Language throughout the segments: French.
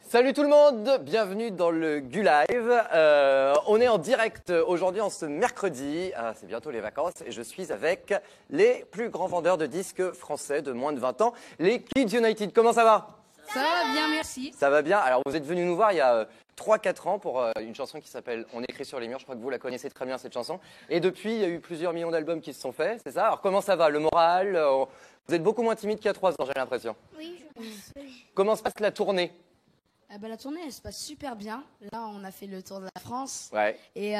Salut tout le monde, bienvenue dans le GuLive. On est en direct aujourd'hui en ce mercredi, c'est bientôt les vacances, et je suis avec les plus grands vendeurs de disques français de moins de 20 ans, les Kids United. Comment ça va? Ça va bien, merci. Ça va bien. Alors vous êtes venus nous voir il y a 3-4 ans pour une chanson qui s'appelle On écrit sur les murs. Je crois que vous la connaissez très bien cette chanson. Et depuis, il y a eu plusieurs millions d'albums qui se sont faits, c'est ça? Alors comment ça va? Le moral? Vous êtes beaucoup moins timide qu'il y a 3 ans, j'ai l'impression. Oui, je pense. Oui. Comment se passe la tournée? La tournée, elle se passe super bien. Là, on a fait le tour de la France. Ouais. Et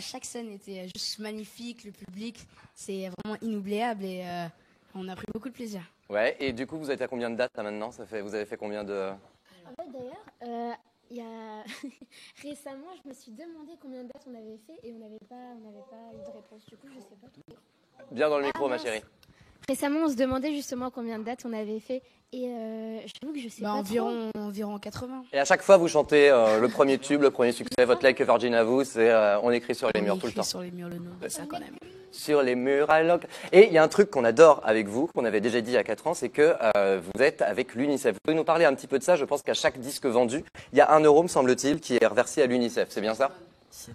chaque scène était juste magnifique. Le public, c'est vraiment inoubliable. Et on a pris beaucoup de plaisir. Ouais, et du coup, vous êtes à combien de dates là maintenant? Vous avez fait combien de... En fait, d'ailleurs, il y a... récemment, je me suis demandé combien de dates on avait fait et on n'avait pas eu de réponse. Du coup, je sais pas trop. Bien dans le micro, ma chérie. Récemment, on se demandait justement combien de dates on avait fait et j'avoue que je sais pas Environ 80. Et à chaque fois, vous chantez le premier tube, le premier succès, votre Like a Virgin à vous, c'est On écrit sur les murs tout le temps. Sur les murs le nom de ça quand même. Sur les murs à l'encre. Et il y a un truc qu'on adore avec vous, qu'on avait déjà dit il y a 4 ans, c'est que vous êtes avec l'UNICEF. Vous pouvez nous parler un petit peu de ça? Je pense qu'à chaque disque vendu, il y a 1 euro, me semble-t-il, qui est reversé à l'UNICEF. C'est bien ça?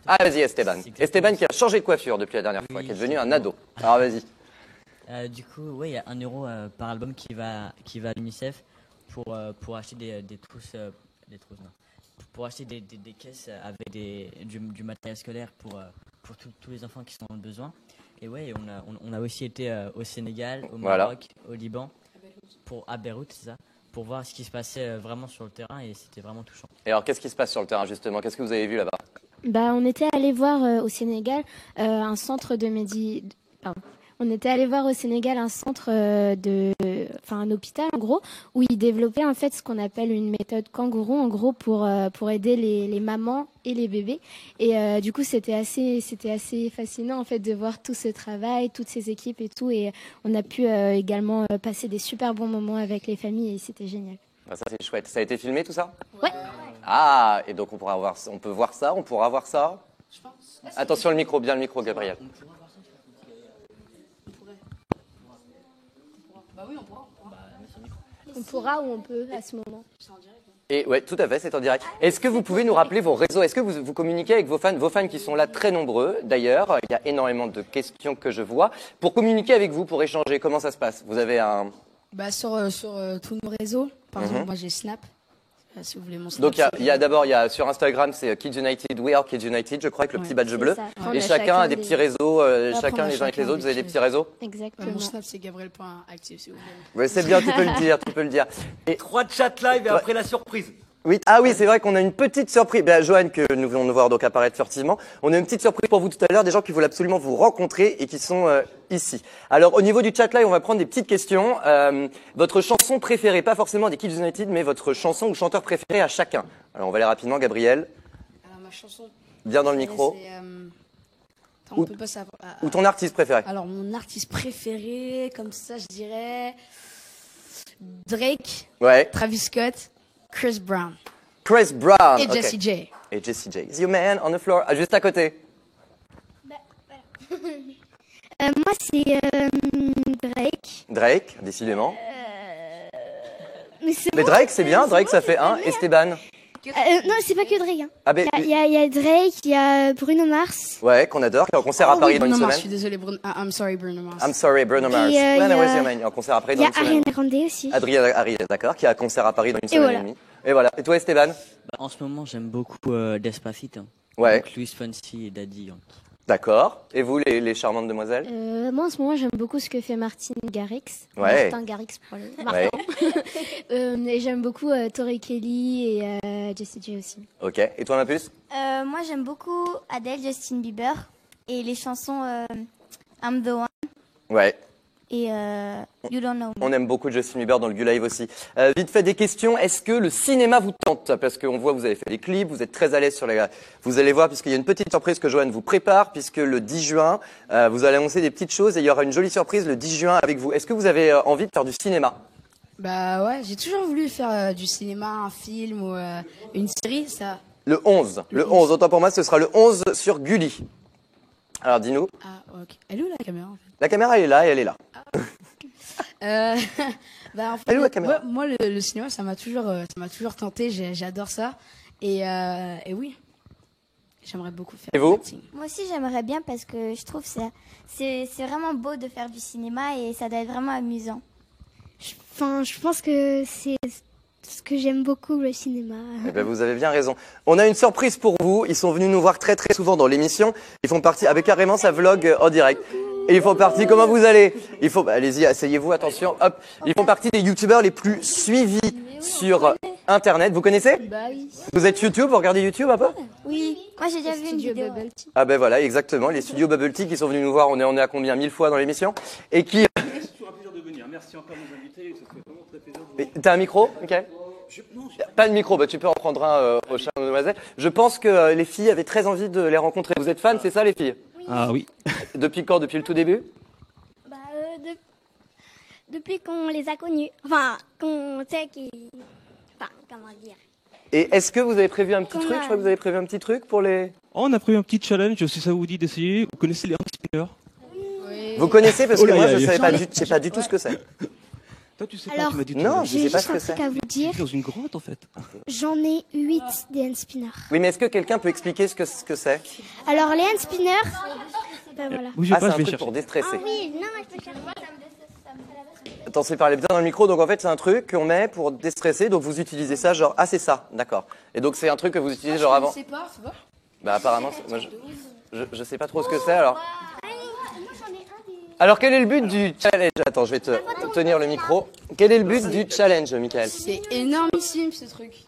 Ah, vas-y, Esteban. Esteban qui a changé de coiffure depuis la dernière fois, qui est devenu un ado. Alors, vas-y. Du coup, ouais, il y a 1 euro par album qui va à l'UNICEF pour acheter des trousses, pour acheter des caisses avec du matériel scolaire pour tous les enfants qui sont dans le besoin. Et ouais, on a aussi été au Sénégal, au Maroc, au Liban, à Beyrouth, c'est ça, pour voir ce qui se passait vraiment sur le terrain et c'était vraiment touchant. Et alors, qu'est-ce qui se passe sur le terrain justement? Qu'est-ce que vous avez vu là-bas? on était allé voir au Sénégal un centre de On était allé voir au Sénégal un centre un hôpital en gros, où ils développaient en fait ce qu'on appelle une méthode kangourou en gros pour aider les mamans et les bébés. Et du coup c'était assez fascinant en fait de voir tout ce travail, toutes ces équipes et tout. Et on a pu également passer des super bons moments avec les familles et c'était génial. Ah, ça c'est chouette. Ça a été filmé tout ça? Ouais. Ah, et donc on pourra voir, on peut voir ça, on pourra voir ça. Je pense. Attention le micro, bien le micro, Gabriel. Bah oui, on pourra. On pourra ou on peut à ce moment. Et ouais, tout à fait, c'est en direct. Est-ce que vous pouvez nous rappeler vos réseaux? Est-ce que vous communiquez avec vos fans qui sont là très nombreux d'ailleurs? Il y a énormément de questions que je vois. Pour communiquer avec vous, pour échanger, comment ça se passe? Vous avez un... Sur tous nos réseaux. Par exemple, moi j'ai Snap. Si vous voulez mon Snap. Donc il y a sur Instagram, c'est Kids United, We Are Kids United, je crois, avec le petit badge bleu. Ça. Et chacun a des petits réseaux, chacun les uns avec les autres, vous avez des petits réseaux? Exactement. Mon Snap c'est Gabriel.active si vous voulez. Ouais, c'est bien, tu peux le dire. Et 3 chats live et après la surprise. oui, c'est vrai qu'on a une petite surprise. Johan, que nous venons de voir donc apparaître furtivement. On a une petite surprise pour vous tout à l'heure, des gens qui veulent absolument vous rencontrer et qui sont ici. Alors, au niveau du chat live, on va prendre des petites questions. Votre chanson préférée, pas forcément des Kids United, mais votre chanson ou chanteur préféré à chacun. Alors, on va aller rapidement, Gabriel. Alors ma chanson. Bien dans le micro. On peut passer Ou ton artiste préféré. Alors mon artiste préféré, comme ça je dirais Drake, Ouais. Travis Scott, Chris Brown Chris Brown. et ok. Jessie J. Et Jessie J. Is your man on the floor? Ah, juste à côté. Moi c'est Drake. Drake, décidément. Mais Drake, c'est bien. Drake, ça fait 1. Esteban. non, c'est pas que Drake. Hein. Ah ben, Il y a Drake, il y a Bruno Mars. ouais, qu'on adore, qui est en concert à Paris dans une Bruno Mars, semaine. je suis désolée, I'm sorry Bruno Mars. I'm sorry, Bruno Mars. Et, When I y was a- your man, en concert à Paris Il dans y a une semaine. Ariana Grande aussi. Ariana, d'accord, qui a un concert à Paris dans une semaine voilà. et demie. Et voilà. Et toi, Esteban? En ce moment, j'aime beaucoup Despacito. Ouais. Donc Luis Fonsi et Daddy Yankee. D'accord. Et vous, les charmantes demoiselles? Moi en ce moment j'aime beaucoup ce que fait Martin Garrix. Ouais. Martin Garrix pour le Ouais. Et j'aime beaucoup Tori Kelly et Jessie J aussi. Ok. Et toi, ma puce? Moi, j'aime beaucoup Adele, Justin Bieber et les chansons I'm the One Ouais. et You Don't Know Me. On aime beaucoup Justin Bieber dans le GuLive aussi. Vite fait des questions. Est-ce que le cinéma vous tente? Parce qu'on voit, vous avez fait des clips, vous êtes très à l'aise sur les... Vous allez voir, puisqu'il y a une petite surprise que Johan vous prépare, puisque le 10 juin, vous allez annoncer des petites choses et il y aura une jolie surprise le 10 juin avec vous. Est-ce que vous avez envie de faire du cinéma? Bah ouais, j'ai toujours voulu faire du cinéma, un film ou une série, ça. Le 11. Le 11. Autant pour moi, ce sera le 11 sur Gulli. Alors, dis-nous. Ah ok. Elle est où la caméra en fait? La caméra, elle est là et elle est là. Bah, en fait, Elle est où la caméra? moi, le cinéma, ça m'a toujours tenté. J'adore ça. Et oui, j'aimerais beaucoup faire Et vous? du acting. Moi aussi, j'aimerais bien parce que je trouve c'est vraiment beau de faire du cinéma et ça doit être vraiment amusant. Enfin, je pense que c'est ce que j'aime beaucoup, le cinéma. Eh ben, vous avez bien raison. On a une surprise pour vous. Ils sont venus nous voir très très souvent dans l'émission. Ils font partie, avec carrément ça vlog en direct. Et ils font partie, comment vous allez? Allez-y, asseyez-vous, attention, hop. Ils font partie des youtubeurs les plus suivis sur Internet. Vous connaissez? Bah oui. Vous êtes YouTube? Vous regardez YouTube un peu? Oui, moi j'ai déjà vu une Studio vidéo. Bubble Tea. Ah ben voilà, exactement. Les studios Bubble Tea qui sont venus nous voir. On est à combien? 1000 fois dans l'émission? Et qui... C'est toujours un plaisir de venir. Merci encore à nos invités. Ça fait vraiment très plaisir de vous. T'as un micro, Mickaël? Pas de micro, bah tu peux en prendre un au chat mademoiselle. Je pense que les filles avaient très envie de les rencontrer. Vous êtes fans, c'est ça les filles? Ah oui. Depuis quand? Depuis le tout début? Bah, depuis qu'on les a connus. Enfin, qu'on sait qu'ils... Enfin, comment dire. Et est-ce que vous avez prévu un petit Qu'on truc? a- Je crois que vous avez prévu un petit truc pour les... Oh, on a pris un petit challenge, si ça vous dit d'essayer. Vous connaissez les hand spinners? Oui. Vous connaissez? Parce Oh que là, moi y a- je y a- sais pas du tout ce que c'est. Toi, tu sais Alors, pas, tu m'as dit tout à non, l'heure. je sais J'ai pas juste ce que un truc c'est. à vous dire. Tu es dans une grotte, en fait. J'en ai 8 des hand spinners. Oui, mais est-ce que quelqu'un peut expliquer ce que c'est? Alors, les hand spinners... Ben voilà. Bougez Ah, c'est pas, un je vais truc chercher. pour déstresser. Oui, non, je peux chercher. Attends, c'est parler bien dans le micro. Donc en fait, c'est un truc qu'on met pour déstresser. Donc vous utilisez ça genre... Ah, c'est ça, d'accord. Et donc c'est un truc que vous utilisez genre avant... Je sais pas, c'est pas. Bah apparemment, moi je sais pas trop ce que c'est alors. Alors quel est le but du challenge? Attends, je vais te tenir le micro. Quel est le but du challenge, Michael? C'est énormissime ce truc.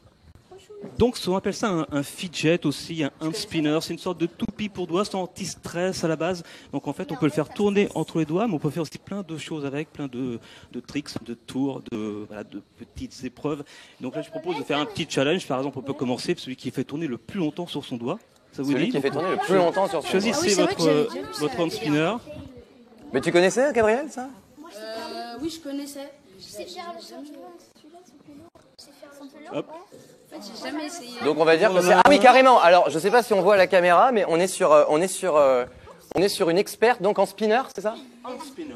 Donc, on appelle ça un fidget aussi, un hand spinner. C'est une sorte de toupie pour doigts, c'est anti-stress à la base. Donc, en fait, on peut le faire tourner entre les doigts, mais on peut faire aussi plein de choses avec, plein de tricks, de tours, de petites épreuves. Donc là, je propose de faire un petit challenge. Par exemple, on peut commencer, celui qui fait tourner le plus longtemps sur son doigt. Ça vous Celui dit? qui fait tourner le plus longtemps sur son doigt. Choisissez Ah oui, c'est vrai que j'avais déjà vu votre ça. hand spinner. Mais tu connaissais, Gabriel, ça? Oui, je connaissais. Hop. En fait, j'ai jamais essayé. Donc on va dire que c'est... Ah oui, carrément. Alors, je sais pas si on voit à la caméra, mais on est sur une experte, donc en spinner, c'est ça?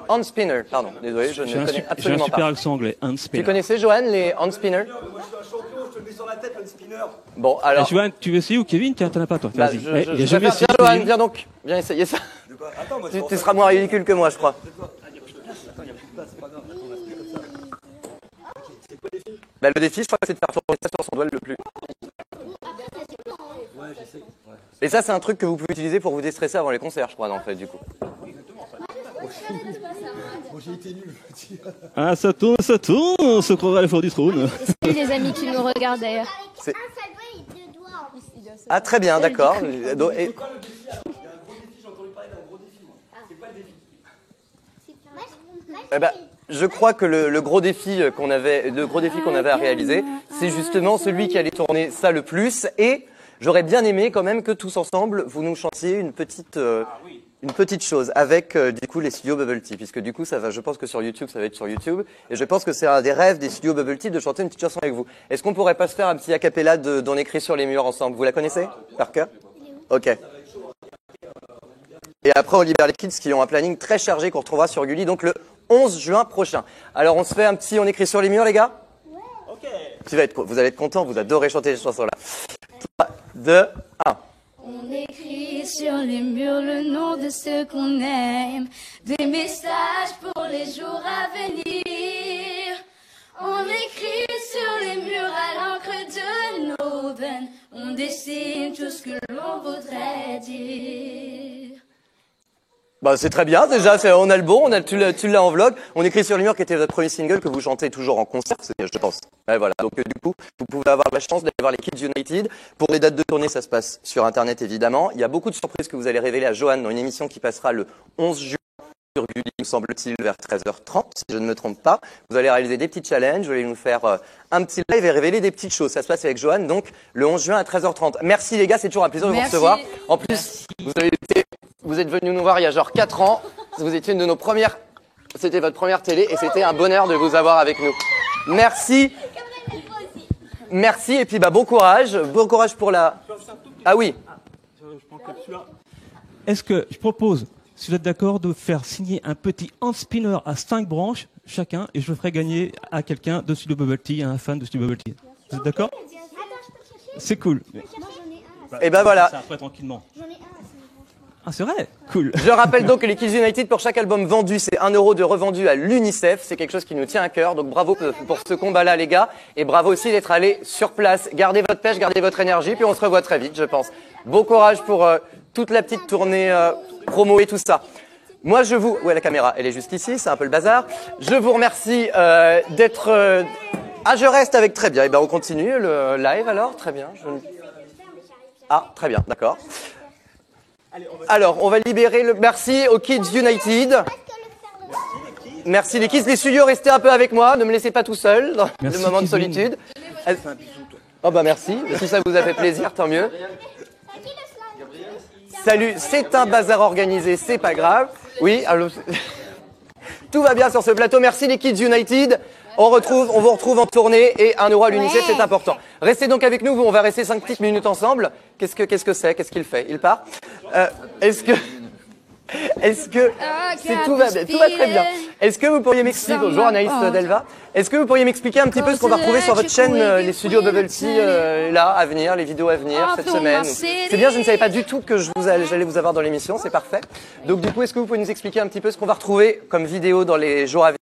Hand spinner, pardon. Désolé, je ne J'ai un connais super absolument pas. accent anglais, hand Tu spinner. connaissais, Johan, les hand spinners? Moi, je suis un champion, je te le mets sur la tête, le spinner. Bon, Ah, alors... Johan, tu veux essayer ou Kevin? Tiens, t'en as pas toi. Bah, Vas-y. je Eh, il a vais jamais faire... essayé. Viens, Johan, Kevin. viens donc. Viens essayer ça. Attends, moi, je Tu seras moins ridicule que moi, je crois. Bah, le défi, je crois que c'est de faire tourner ça sur son doigt le plus. Et ça, c'est un truc que vous pouvez utiliser pour vous déstresser avant les concerts, je crois, en fait, du coup. Ah, ça tourne, on se croirait à la fleur du trône. Salut les amis qui nous regardent d'ailleurs. Ah, très bien, d'accord. Donc, et- Eh ben, je crois que le gros défi qu'on avait à réaliser, c'est justement celui qui allait tourner ça le plus. Et j'aurais bien aimé quand même que tous ensemble, vous nous chantiez une petite chose avec du coup les studios Bubble Tea, puisque du coup ça va. Je pense que sur YouTube, ça va être sur YouTube. Et je pense que c'est un des rêves des studios Bubble Tea de chanter une petite chanson avec vous. Est-ce qu'on pourrait pas se faire un petit acapella d'On écrit sur les murs ensemble? Vous la connaissez par cœur? Ok. Et après, on libère les kids qui ont un planning très chargé qu'on retrouvera sur Gulli, donc le 11 juin prochain. Alors, on se fait un petit On écrit sur les murs, les gars? Ok. Vous allez être contents, vous adorez chanter ces chansons-là. 3, 2, 1. On écrit sur les murs le nom de ceux qu'on aime, des messages pour les jours à venir. On écrit sur les murs à l'encre de nos veines, on dessine tout ce que l'on voudrait dire. Bah, c'est très bien, déjà, on a le bon, tu l'as en vlog. On écrit sur les murs qui était votre premier single que vous chantez toujours en concert, je pense. Ouais, voilà. Donc, du coup, vous pouvez avoir la chance d'aller voir les Kids United. Pour les dates de tournée, ça se passe sur Internet, évidemment. Il y a beaucoup de surprises que vous allez révéler à Johan dans une émission qui passera le 11 juin sur Gulli, me semble-t-il, vers 13h30, si je ne me trompe pas. Vous allez réaliser des petits challenges, vous allez nous faire un petit live et révéler des petites choses. Ça se passe avec Johan, donc, le 11 juin à 13h30. Merci les gars, c'est toujours un plaisir de vous Merci. recevoir. En plus, vous êtes venus nous voir il y a genre 4 ans. Vous étiez une de nos premières, c'était votre première télé et c'était un bonheur de vous avoir avec nous. Merci. Merci et puis bah bon courage pour la... Ah oui. Est-ce que je propose, si vous êtes d'accord, de faire signer un petit hand spinner à 5 branches? chacun, et je le ferai gagner à quelqu'un de Studio Bubble Tea, à un fan de Studio Bubble Tea. Vous êtes d'accord? C'est cool. Et ben voilà. Ça après tranquillement. Ah, c'est vrai? Cool. Je rappelle donc que les Kids United, pour chaque album vendu, c'est 1 euro de revendu à l'UNICEF. C'est quelque chose qui nous tient à cœur. Donc bravo pour ce combat-là, les gars. Et bravo aussi d'être allés sur place. Gardez votre pêche, gardez votre énergie. Puis on se revoit très vite, je pense. Bon courage pour toute la petite tournée promo et tout ça. Moi, ouais, la caméra, elle est juste ici. C'est un peu le bazar. Je vous remercie d'être... Ah, je reste avec très bien. Et ben, on continue le live alors. Très bien. Ah, très bien, d'accord. Alors, on va libérer le... Merci aux Kids United. Merci les Kids. Les studios, restez un peu avec moi. Ne me laissez pas tout seul dans le moment de solitude. Oh bah merci. Si ça vous a fait plaisir, tant mieux. Salut, c'est un bazar organisé, c'est pas grave. Oui, allô. Tout va bien sur ce plateau. Merci les Kids United. On vous retrouve en tournée et 1 euro à l'UNICEF, c'est important. Restez donc avec nous, on va rester 5 petites minutes ensemble. Qu'est-ce que c'est? Qu'est-ce qu'il fait? Il part? Est-ce que tout va très bien. Est-ce que vous pourriez m'expliquer, bonjour Anaïs Delva, est-ce que vous pourriez m'expliquer un petit peu ce qu'on va retrouver sur votre chaîne, les studios Bubble Tea, là, à venir, les vidéos à venir cette semaine? C'est bien, je ne savais pas du tout que j'allais vous avoir dans l'émission, c'est parfait. Donc du coup, est-ce que vous pouvez nous expliquer un petit peu ce qu'on va retrouver comme vidéo dans les jours à venir?